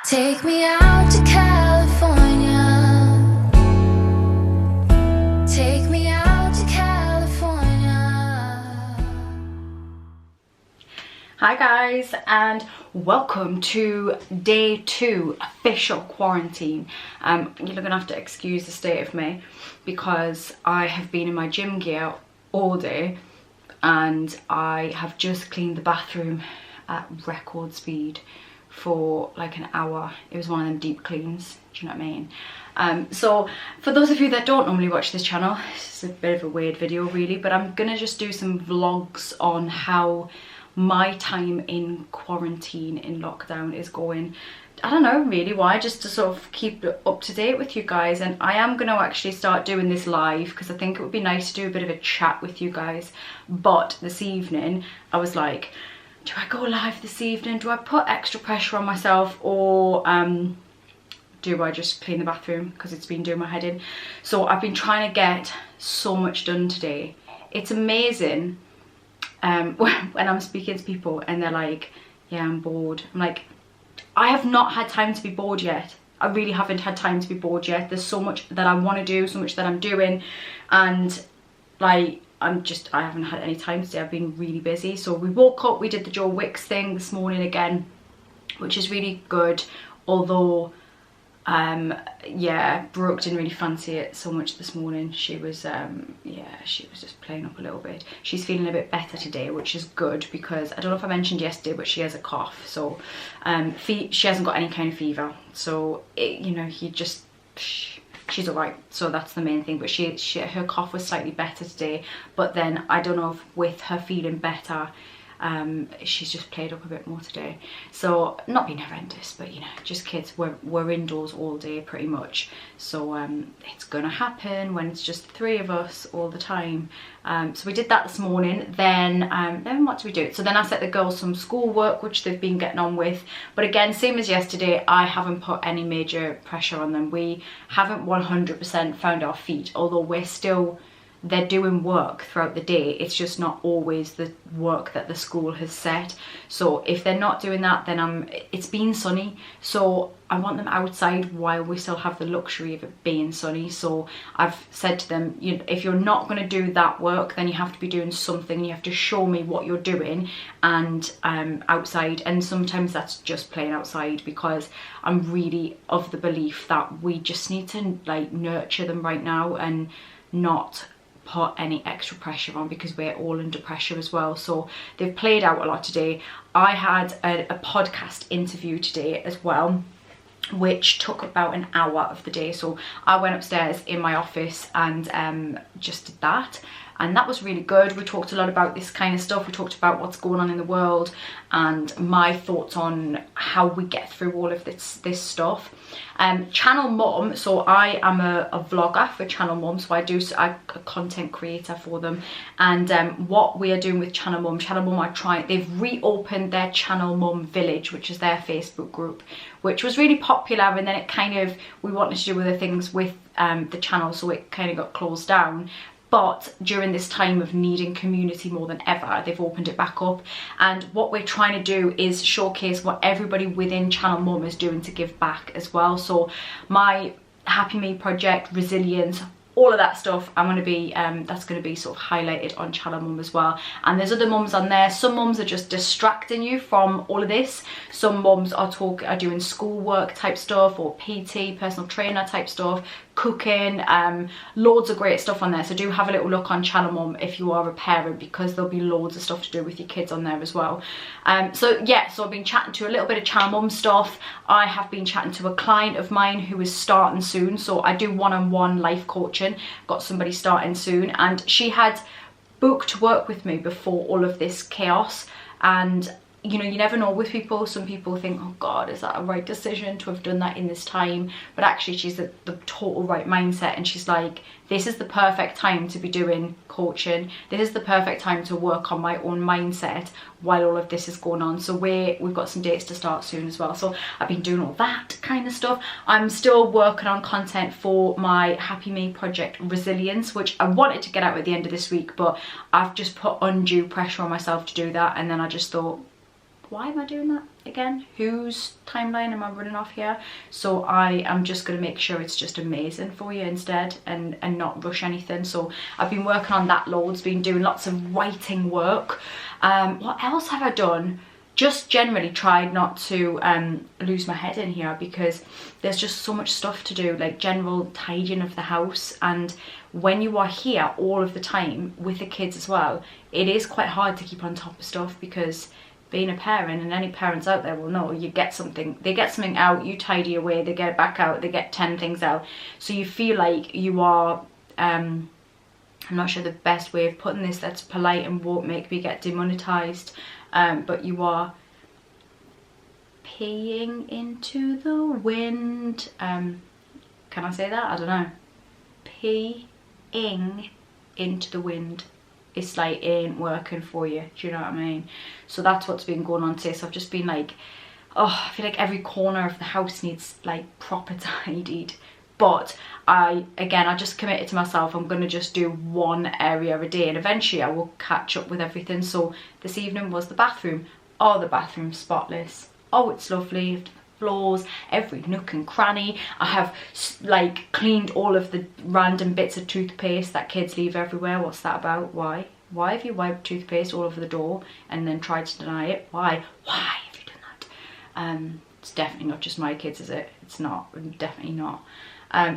Take me out to California. Take me out to California. Hi guys, and welcome to day 2 official quarantine. You're gonna have to excuse the state of me because I have been in my gym gear all day and I have just cleaned the bathroom at record speed for like an hour. It was one of them deep cleans, do you know what I mean? So for those of you that don't normally watch this channel, it's a bit of a weird video really, but I'm gonna just do some vlogs on how my time in quarantine, in lockdown, is going. I don't know really why, just to sort of keep up to date with you guys. And I am going to actually start doing this live because I think it would be nice to do a bit of a chat with you guys. But this evening I was like, do I go live this evening? Do I put extra pressure on myself, or do I just clean the bathroom because it's been doing my head in? So I've been trying to get so much done today. It's amazing when I'm speaking to people and they're like, yeah, I'm bored. I'm like, I have not had time to be bored yet. I really haven't had time to be bored yet. There's so much that I want to do, so much that I'm doing, and like I haven't had any time today. I've been really busy. So we woke up, we did the Joe Wicks thing this morning again, which is really good, although yeah, Brooke didn't really fancy it so much this morning. She was yeah, she was just playing up a little bit. She's feeling a bit better today, which is good, because I don't know if I mentioned yesterday, but she has a cough, so she hasn't got any kind of fever, so you know, she's all right, so that's the main thing. But her cough was slightly better today, but then I don't know if with her feeling better, she's just played up a bit more today. So not being horrendous, but you know, just kids, we're indoors all day pretty much, so it's gonna happen when it's just the 3 of us all the time. So we did that this morning. Then what do we do? So then I set the girls some schoolwork, which they've been getting on with, but again, same as yesterday, I haven't put any major pressure on them. We haven't 100% found our feet, although they're doing work throughout the day. It's just not always the work that the school has set. So if they're not doing that, then it's been sunny, so I want them outside while we still have the luxury of it being sunny. So I've said to them, if you're not going to do that work, then you have to be doing something. You have to show me what you're doing, and outside. And sometimes that's just playing outside, because I'm really of the belief that we just need to like nurture them right now and not put any extra pressure on, because we're all under pressure as well. So they've played out a lot today. I had a podcast interview today as well, which took about an hour of the day. So I went upstairs in my office and just did that, and that was really good. We talked a lot about this kind of stuff. We talked about what's going on in the world and my thoughts on how we get through all of this stuff. Channel Mum, so I am a vlogger for Channel Mum, so I'm a content creator for them. And what we are doing with Channel Mum they've reopened their Channel Mum Village, which is their Facebook group, which was really popular, and then we wanted to do other things with the channel, so it kind of got closed down. But during this time of needing community more than ever, they've opened it back up. And what we're trying to do is showcase what everybody within Channel Mum is doing to give back as well. So my Happy Me project, resilience, all of that stuff, I'm going to be that's going to be sort of highlighted on Channel Mum as well. And there's other mums on there. Some mums are just distracting you from all of this. Some mums are doing schoolwork type stuff, or PT, personal trainer type stuff, cooking, loads of great stuff on there. So do have a little look on Channel Mum if you are a parent, because there'll be loads of stuff to do with your kids on there as well. So yeah, so I've been chatting to a little bit of Channel Mum stuff. I have been chatting to a client of mine who is starting soon, so I do one-on-one life coaching. Got somebody starting soon, and she had booked work with me before all of this chaos. And you know, you never know with people. Some people think, oh God, is that a right decision to have done that in this time? But actually she's the total right mindset, and she's like, this is the perfect time to be doing coaching. This is the perfect time to work on my own mindset while all of this is going on. So we've got some dates to start soon as well. So I've been doing all that kind of stuff. I'm still working on content for my Happy Me project, Resilience, which I wanted to get out at the end of this week, but I've just put undue pressure on myself to do that. And then I just thought, why am I doing that again? Whose timeline am I running off here? So I am just going to make sure it's just amazing for you instead, and not rush anything. So I've been working on that loads, been doing lots of writing work. What else have I done? Just generally tried not to lose my head in here, because there's just so much stuff to do, like general tidying of the house. And when you are here all of the time with the kids as well, it is quite hard to keep on top of stuff, because being a parent, and any parents out there will know, you get something, they get something out, you tidy away, they get it back out, they get 10 things out. So you feel like you are, I'm not sure the best way of putting this that's polite and won't make me get demonetized, but you are peeing into the wind. Can I say that? I don't know. Peeing into the wind. It's like, it ain't working for you. Do you know what I mean? So that's what's been going on today. So I've just been like, oh, I feel like every corner of the house needs like proper tidied. But I just committed to myself, I'm going to just do one area a day, and eventually I will catch up with everything. So this evening was the bathroom. Oh, the bathroom's spotless. Oh, it's lovely. Floors, every nook and cranny. I have like cleaned all of the random bits of toothpaste that kids leave everywhere. What's that about? Why have you wiped toothpaste all over the door and then tried to deny it? Why have you done that? It's definitely not just my kids, is it? It's not, definitely not.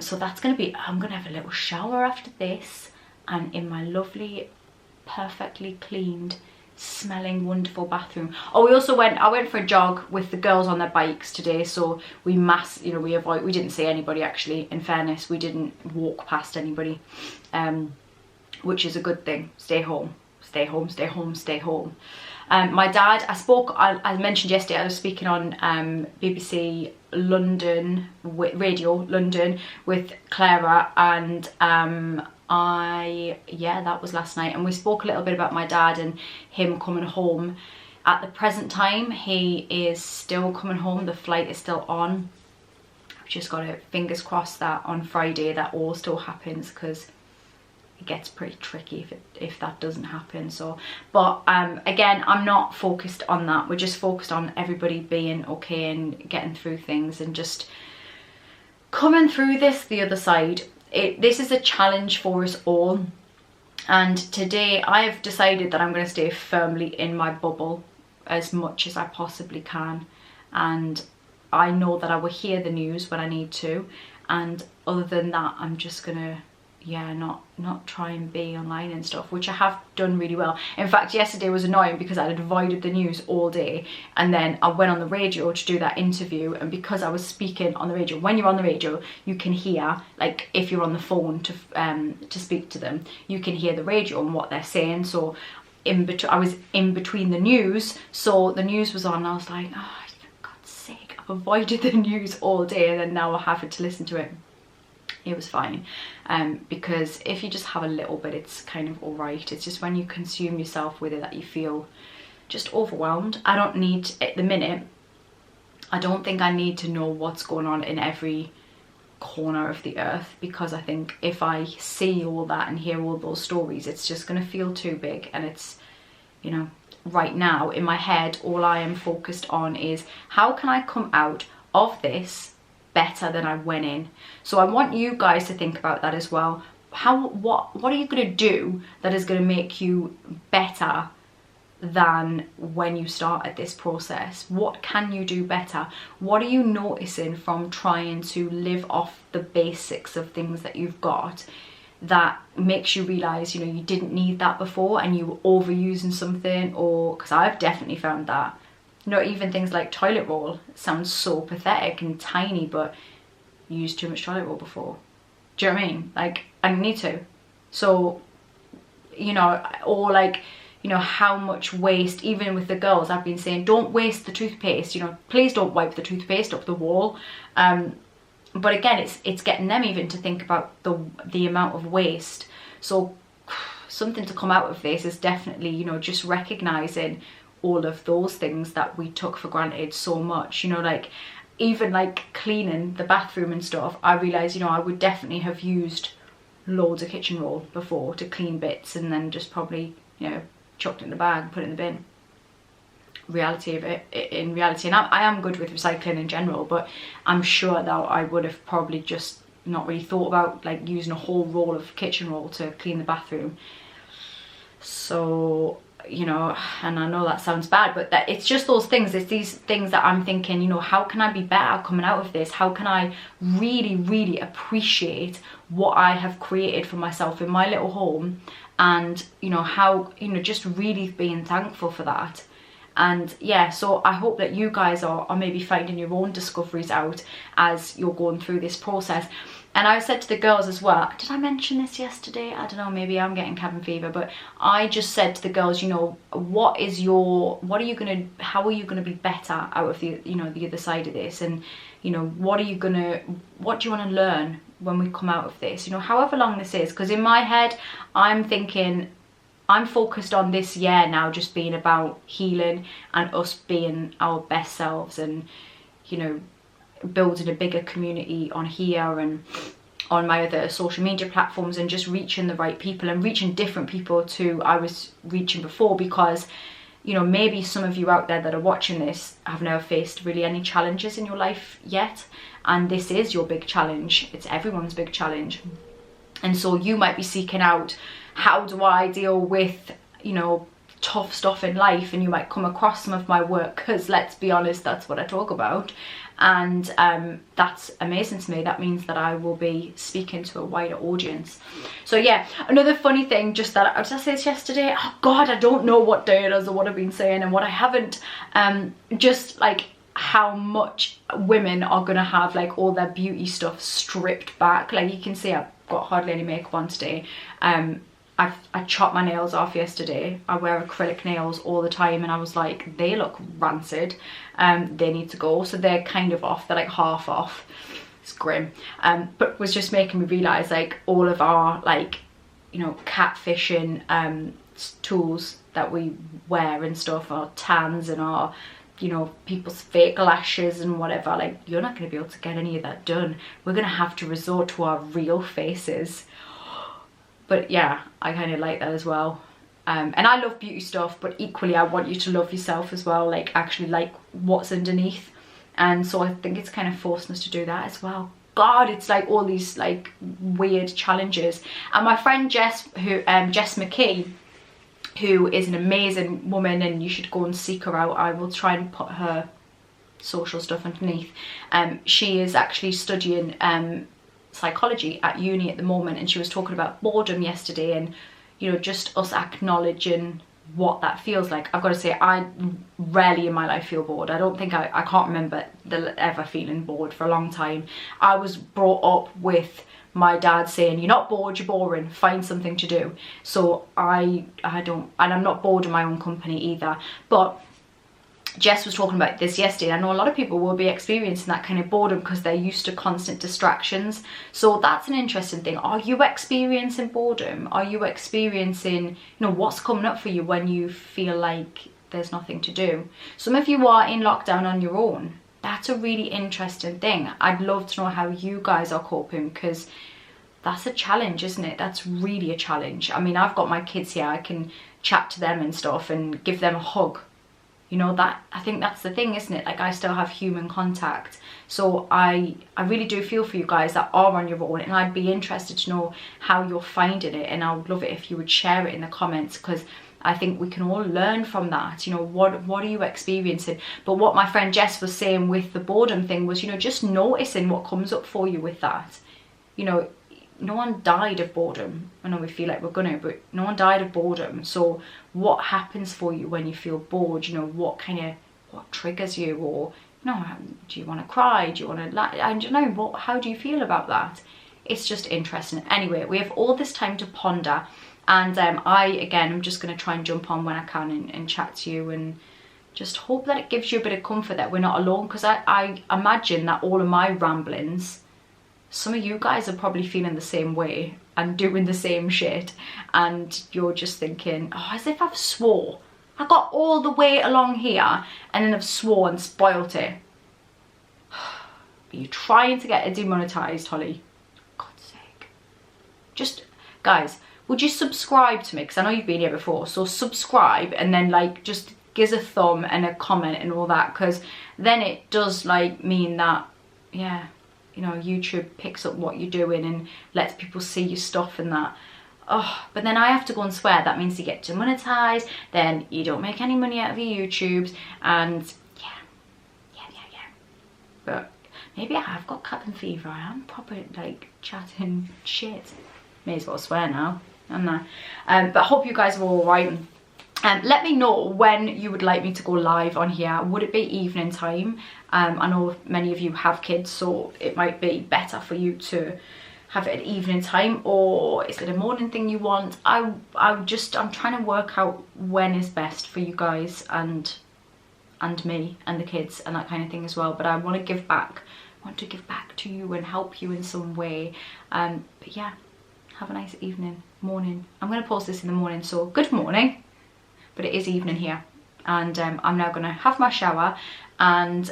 So that's gonna be, I'm gonna have a little shower after this, and in my lovely, perfectly cleaned, smelling wonderful bathroom. Oh, I went for a jog with the girls on their bikes today, so we didn't see anybody actually, in fairness. We didn't walk past anybody, which is a good thing. Stay home, stay home, stay home, stay home. My dad, I mentioned yesterday, I was speaking on BBC London, Radio London, with Clara, and that was last night, and we spoke a little bit about my dad and him coming home. At the present time, he is still coming home, the flight is still on. I've just got to fingers crossed that on Friday that all still happens, because it gets pretty tricky if that doesn't happen. So, but again, I'm not focused on that. We're just focused on everybody being okay and getting through things and just coming through this the other side. This is a challenge for us all, and today I've decided that I'm going to stay firmly in my bubble as much as I possibly can, and I know that I will hear the news when I need to, and other than that I'm just gonna not try and be online and stuff, which I have done really well. In fact, yesterday was annoying because I'd avoided the news all day, and then I went on the radio to do that interview, and because I was speaking on the radio, when you're on the radio you can hear, like if you're on the phone to speak to them, you can hear the radio and what they're saying. So I was in between the news, so the news was on and I was like, oh, for God's sake, I've avoided the news all day and then now I have to listen to it. It was fine, because if you just have a little bit, it's kind of all right. It's just when you consume yourself with it that you feel just overwhelmed. I don't need, at the minute, I don't think I need to know what's going on in every corner of the earth, because I think if I see all that and hear all those stories, it's just going to feel too big. And it's, you know, right now in my head, all I am focused on is how can I come out of this better than I went in. So I want you guys to think about that as well. What are you going to do that is going to make you better than when you started this process? What can you do better? What are you noticing from trying to live off the basics of things that you've got that makes you realize, you know, you didn't need that before and you were overusing something? Or, because I've definitely found that. Not even things like toilet roll. It sounds so pathetic and tiny, but you used too much toilet roll before. Do you know what I mean? Like, I don't need to. So, you know, or like, you know, how much waste, even with the girls, I've been saying, don't waste the toothpaste, you know, please don't wipe the toothpaste up the wall. But again, it's getting them even to think about the amount of waste. So something to come out of this is definitely, you know, just recognizing all of those things that we took for granted so much, you know, like even like cleaning the bathroom and stuff. I realized, you know, I would definitely have used loads of kitchen roll before to clean bits and then just probably, you know, chucked it in the bag and put it in the bin. reality of it in reality. And I am good with recycling in general, but I'm sure that I would have probably just not really thought about like using a whole roll of kitchen roll to clean the bathroom. So, you know, and I know that sounds bad, but that it's just those things, it's these things that I'm thinking, you know, how can I be better coming out of this? How can I really appreciate what I have created for myself in my little home? And, you know, how, you know, just really being thankful for that. And yeah, so I hope that you guys are maybe finding your own discoveries out as you're going through this process. And I said to the girls as well, did I mention this yesterday? I don't know, maybe I'm getting cabin fever, but I just said to the girls, you know, how are you gonna be better out of the, you know, the other side of this? And, you know, what do you want to learn when we come out of this? You know, however long this is, because in my head, I'm thinking, I'm focused on this year now just being about healing and us being our best selves, and, you know, building a bigger community on here and on my other social media platforms, and just reaching the right people and reaching different people to I was reaching before. Because, you know, maybe some of you out there that are watching this have never faced really any challenges in your life yet, and this is your big challenge. It's everyone's big challenge. And so you might be seeking out, how do I deal with, you know, tough stuff in life? And you might come across some of my work, because let's be honest, that's what I talk about. And that's amazing to me. That means that I will be speaking to a wider audience. So yeah, another funny thing, just that, did I say this yesterday? Oh God, I don't know what day it is or what I've been saying and what I haven't. Just like how much women are gonna have like all their beauty stuff stripped back. Like you can see I've got hardly any makeup on today. I chopped my nails off yesterday. I wear acrylic nails all the time, and I was like, they look rancid. They need to go. So they're kind of off, they're like half off. It's grim. But it was just making me realise like all of our like, you know, catfishing tools that we wear and stuff, our tans and our, you know, people's fake lashes and whatever, like you're not going to be able to get any of that done. We're going to have to resort to our real faces. But yeah, I kind of like that as well. And I love beauty stuff, but equally I want you to love yourself as well, like actually like what's underneath. And so I think it's kind of forcing us to do that as well. God, it's like all these like weird challenges. And my friend Jess, Jess McKee, who is an amazing woman, and you should go and seek her out. I will try and put her social stuff underneath. She is actually studying psychology at uni at the moment, and she was talking about boredom yesterday, and, you know, just us acknowledging what that feels like. I've got to say, I rarely in my life feel bored. I don't think I can't remember ever feeling bored for a long time. I was brought up with my dad saying, you're not bored, you're boring, find something to do. So I don't, and I'm not bored in my own company either. But Jess was talking about this yesterday. I know a lot of people will be experiencing that kind of boredom because they're used to constant distractions. So that's an interesting thing. Are you experiencing boredom? Are you experiencing, you know, what's coming up for you when you feel like there's nothing to do? Some of you are in lockdown on your own. That's a really interesting thing. I'd love to know how you guys are coping, because that's a challenge, isn't it? That's really a challenge. I mean, I've got my kids here. I can chat to them and stuff and give them a hug. You know, that, I think that's the thing, isn't it? Like, I still have human contact. So I really do feel for you guys that are on your own, and I'd be interested to know how you're finding it, and I would love it if you would share it in the comments, because I think we can all learn from that. You know, what are you experiencing? But what my friend Jess was saying with the boredom thing was, you know, just noticing what comes up for you with that. You know, no one died of boredom. I know we feel like we're gonna, but no one died of boredom. So what happens for you when you feel bored? You know, what triggers you? Or, you know, do you want to cry? Do you want to, I don't know, how do you feel about that? It's just interesting. Anyway, we have all this time to ponder, and I'm just going to try and jump on when I can and chat to you, and just hope that it gives you a bit of comfort that we're not alone, because I imagine that all of my ramblings, some of you guys are probably feeling the same way and doing the same shit, and you're just thinking, oh, as if I've swore. I got all the way along here and then I've swore and spoilt it. Are you trying to get it demonetized, Holly? For God's sake. Just, guys, would you subscribe to me? Because I know you've been here before, so subscribe, and then like just give us a thumb and a comment and all that, because then it does like mean that, yeah, you know, YouTube picks up what you're doing and lets people see your stuff and that. Oh, but then I have to go and swear. That means you get demonetized, then you don't make any money out of your YouTubes, and yeah. But maybe I have got cabin fever. I am probably like chatting shit. May as well swear now, haven't I? But I hope you guys are all right. Let me know when you would like me to go live on here. Would it be evening time? I know many of you have kids, so it might be better for you to have it at evening time, or is it a morning thing you want? I'm trying to work out when is best for you guys and me and the kids and that kind of thing as well. But I want to give back. I want to give back to you and help you in some way. But yeah, have a nice evening, morning. I'm going to post this in the morning, so good morning. But it is evening here, and I'm now going to have my shower and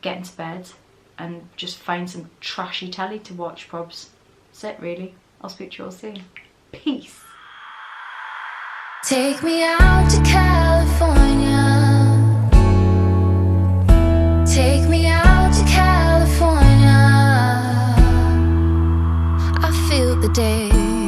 get into bed and just find some trashy telly to watch, probs. That's it, really. I'll speak to you all soon. Peace. Take me out to California. Take me out to California. I feel the day.